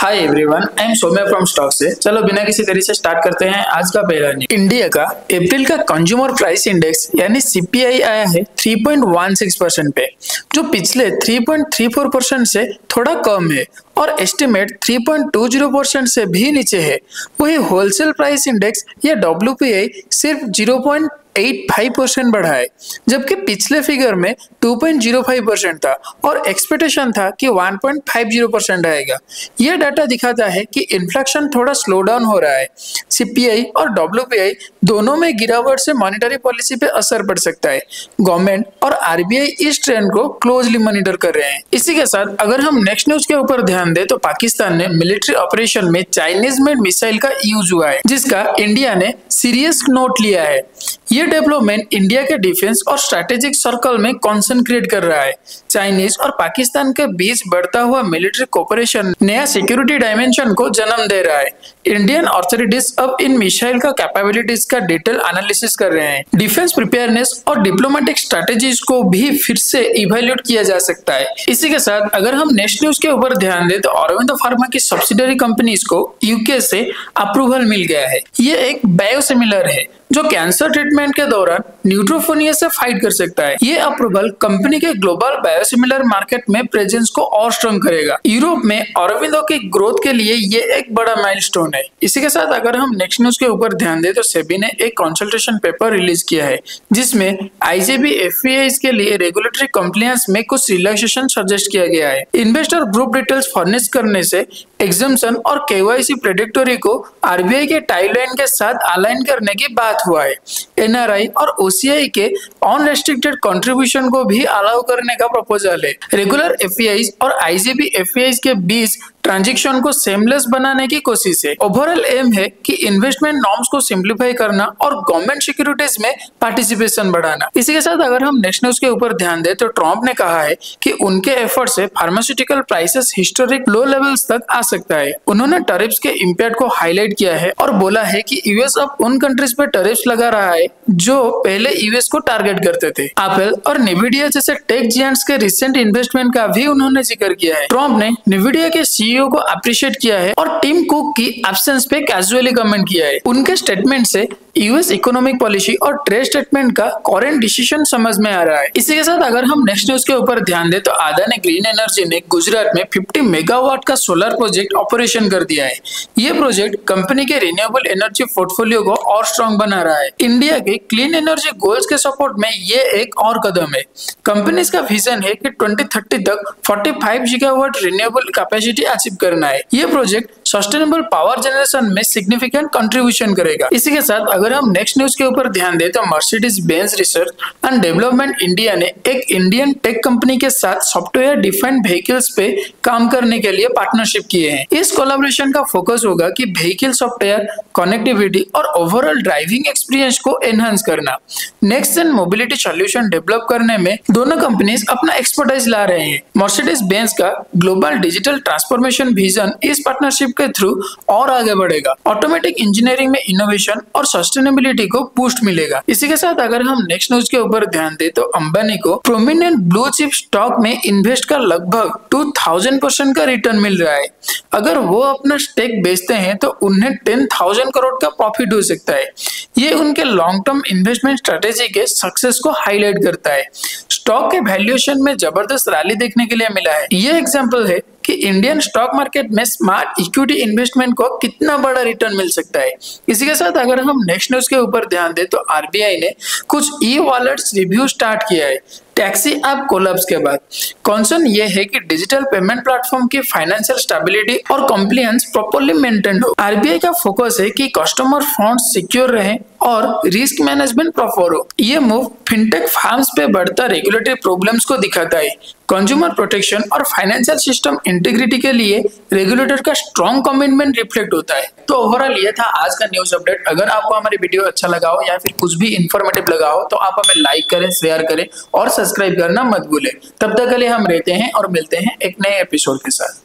Hi everyone, I am Saumya from stock से। चलो बिना किसी देरी से स्टार्ट करते हैं आज का पहला न्यूज। इंडिया का अप्रैल का कंज्यूमर प्राइस इंडेक्स यानी सीपीआई आया है 3.16% पे, जो पिछले 3.34% से थोड़ा कम है और एस्टिमेट 3.20% से भी नीचे है। वही होलसेल प्राइस इंडेक्स या डब्ल्यूपीआई सिर्फ 0.85% बढ़ा है, जबकि पिछले फिगर में 2.05% था और एक्सपेक्टेशन था कि 1.50% आएगा। यह डाटा दिखाता है कि इन्फ्लेशन थोड़ा स्लो डाउन हो रहा है। सीपीआई और डब्ल्यूपीआई दोनों में गिरावट से मॉनेटरी पॉलिसी पे असर पड़ सकता है। गवर्नमेंट और आरबीआई इस ट्रेंड को क्लोजली मॉनिटर कर रहे हैं। इसी के साथ अगर हम नेक्स्ट न्यूज के ऊपर ध्यान दें तो पाकिस्तान ने मिलिट्री ऑपरेशन में चाइनीज मेड मिसाइल का यूज हुआ है, जिसका इंडिया ने सीरियस नोट लिया है। ये डेवलपमेंट इंडिया के डिफेंस और स्ट्रेटेजिक सर्कल में कंसंट्रेट कर रहा है। चाइनीज और पाकिस्तान के बीच बढ़ता हुआ मिलिट्री कोऑपरेशन नया सिक्योरिटी डायमेंशन को जन्म दे रहा है। इंडियन अथॉरिटीज अब इन मिसाइल का कैपेबिलिटीज का डिटेल एनालिसिस कर रहे हैं। डिफेंस प्रिपेयरनेस और डिप्लोमेटिक स्ट्रेटेजीज को भी फिर से इवैल्यूएट किया जा सकता है। इसी के साथ अगर हम नेक्स्ट न्यूज के ऊपर ध्यान दें तो औरबिंदो फार्मा की सब्सिडरी कंपनीज को यूके से अप्रूवल मिल गया है। ये एक बायोसिमिलर है जो कैंसर ट्रीटमेंट के दौरान न्यूट्रोफोनिया से फाइट कर सकता है। ये अप्रूवल कंपनी के ग्लोबल बायोसिमिलर मार्केट में प्रेजेंस को और स्ट्रॉन्ग करेगा। यूरोप में औरबिंदो की ग्रोथ के लिए ये एक बड़ा माइलस्टोन है। इसी के साथ अगर हम नेक्स्ट न्यूज के ऊपर ध्यान दें तो सेबी ने एक कंसल्टेशन पेपर रिलीज किया है, जिसमें आईजेबी एफपीआईज के लिए रेगुलेटरी कंप्लायंस में कुछ रिलैक्सेशन सजेस्ट किया गया है। इन्वेस्टर ग्रुप डिटेल्स फर्निश करने से एग्जम्पशन और केवाईसी प्रेडिक्टोरी को आरबीआई के टाइमलाइन के साथ अलाइन करने की बात हुआ है। एनआरआई और ओसीआई के अनरेस्ट्रिक्टेड कंट्रीब्यूशन को भी अलाउ करने का प्रपोजल है। रेगुलर एफपीआईज और आईजेबी एफपीआईज के बीच ट्रांजैक्शन को सेमलेस बनाने की कोशिश है। ओवरऑल एम है कि इन्वेस्टमेंट नॉर्म्स को सिंप्लीफाई करना और गवर्नमेंट सिक्योरिटीज में पार्टिसिपेशन बढ़ाना। इसी के साथ अगर हम नेक्स्ट न्यूज के ऊपर ध्यान दें तो ट्रम्प ने कहा है कि उनके एफर्ट से pharmaceutical prices historic low levels तक आ सकता है। उन्होंने टैरिफ्स के इम्पैक्ट को हाईलाइट किया है और बोला है कि यूएस अब उन कंट्रीज पे टैरिफ्स लगा रहा है जो पहले यूएस को टारगेट करते थे। एप्पल और निविडिया जैसे टेक जायंट्स के रिसेंट इन्वेस्टमेंट का भी उन्होंने जिक्र किया है। ट्रम्प ने निविडिया के सीईओ को अप्रिशिएट किया है और टिम कुक की एब्सेंस पे कैजुअली कमेंट किया है। उनके स्टेटमेंट से यूएस इकोनॉमिक पॉलिसी और ट्रेड स्टेटमेंट का करेंट डिसीजन समझ में आ रहा है। इसी के साथ अगर हम नेक्स्ट न्यूज के ऊपर ध्यान दें तो अदानी ग्रीन एनर्जी ने गुजरात में 50 मेगावाट का सोलर प्रोजेक्ट ऑपरेशन कर दिया है। ये प्रोजेक्ट कंपनी के रिन्यूएबल एनर्जी पोर्टफोलियो को और स्ट्रॉन्ग बना रहा है। इंडिया के क्लीन एनर्जी गोल्स के सपोर्ट में ये एक और कदम है। कंपनी का विजन है कि 2030 तक 45 गीगावाट रिन्यूएबल कैपेसिटी अचीव करना है। ये प्रोजेक्ट सस्टेनेबल पावर जनरेशन में सिग्निफिकेंट कंट्रीब्यूशन करेगा। इसी के साथ अगर हम नेक्स्ट न्यूज के ऊपर ध्यान दें तो Mercedes Benz research and development India ने एक इंडियन टेक कंपनी के साथ सॉफ्टवेयर डिफाइंड व्हीकल्स पे काम करने के लिए पार्टनरशिप किए हैं। इस कोलैबोरेशन का फोकस होगा कि व्हीकल सॉफ्टवेयर, कनेक्टिविटी और ओवरऑल ड्राइविंग एक्सपीरियंस को एनहांस करना। Next gen mobility solution develop करने में दोनों कंपनीज अपना एक्सपर्टाइज ला रहे हैं। मर्सिडीज बेंज का ग्लोबल डिजिटल ट्रांसफॉर्मेशन विजन इस पार्टनरशिप के थ्रू और आगे बढ़ेगा। ऑटोमेटिक इंजीनियरिंग में इनोवेशन और सस्टेनेबिलिटी को बूस्ट मिलेगा। इसी के साथ अगर हम नेक्स्ट न्यूज के ऊपर ध्यान दें तो अंबानी को प्रोमिनेंट ब्लू चिप स्टॉक में इन्वेस्ट का लगभग 2000% का रिटर्न मिल रहा है। अगर वो अपना स्टेक बेचते हैं तो उन्हें 10,000 करोड़ का प्रॉफिट हो सकता है। ये उनके लॉन्ग टर्म इन्वेस्टमेंट स्ट्रेटेजी के सक्सेस को हाईलाइट करता है। स्टॉक के वैल्यूएशन में जबरदस्त रैली देखने के लिए मिला है। ये एग्जांपल है कि इंडियन स्टॉक मार्केट में स्मार्ट इक्विटी इन्वेस्टमेंट को कितना बड़ा रिटर्न मिल सकता है। इसी के साथ अगर हम नेक्स्ट न्यूज के ऊपर ध्यान दें तो आरबीआई ने कुछ ई वॉलेट्स रिव्यू स्टार्ट किया है टैक्सी ऐप कोलैप्स के बाद। कंसर्न ये है कि डिजिटल पेमेंट प्लेटफॉर्म की फाइनेंशियल स्टेबिलिटी और कंप्लायंस प्रॉपर्ली मेंटेन हो। आरबीआई का फोकस है कि कस्टमर फंड्स सिक्योर रहे और रिस्क मैनेजमेंट प्रॉपर हो। ये मूव फिनटेक फार्म्स पे बढ़ता रेगुलेटरी प्रॉब्लम्स को दिखाता है। कंज्यूमर प्रोटेक्शन और फाइनेंशियल सिस्टम इंटीग्रिटी के लिए रेगुलेटर का स्ट्रॉन्ग कमिटमेंट रिफ्लेक्ट होता है। तो ओवरऑल ये था आज का न्यूज अपडेट। अगर आपको हमारी वीडियो अच्छा लगा हो या फिर कुछ भी इंफॉर्मेटिव लगा हो तो आप हमें लाइक करें, शेयर करें और सब्सक्राइब करना मत भूलें। तब तक के लिए हम रहते हैं और मिलते हैं एक नए एपिसोड के साथ।